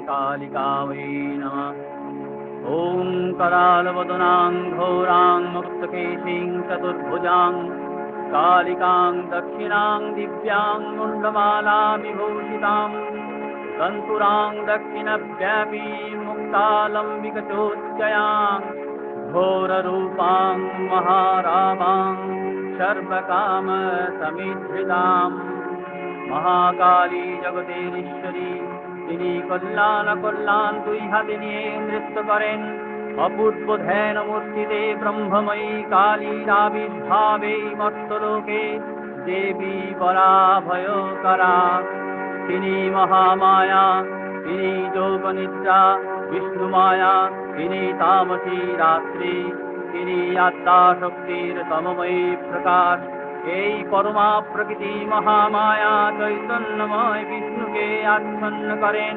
कालिका वै नमः। ॐ करालवदनां घोरां मुक्तकेशीं चतुर्भुजां कालिकां दक्षिणां दिव्यां मुण्डमालाविभूषितां सन्तुरां दक्षिणव्यापीं मुक्तालम्बिकचोच्चयां घोररूपां महारामां सर्वकामसमिद्धृतां महाकाली जगतेश्वरी তিনি কল্যাণ দুই হাতে নিয়ে নৃত্য করেন অপূর্ব ধ্যান মূর্তিতে ব্রহ্মময়ী কালীর আবির্ভাবে মর্তলোকে দেবী পরাভয়করা তিনি মহামায়া তিনি যোগনিদ্রা বিষ্ণু মায়া তিনি তামসী রাত্রি তিনি আত্মা শক্তির তমময়ী প্রকাশ এই পরমা প্রকৃতি মহামায়া চৈতন্যময় বিষ্ণুকে আচ্ছন্ন করেন।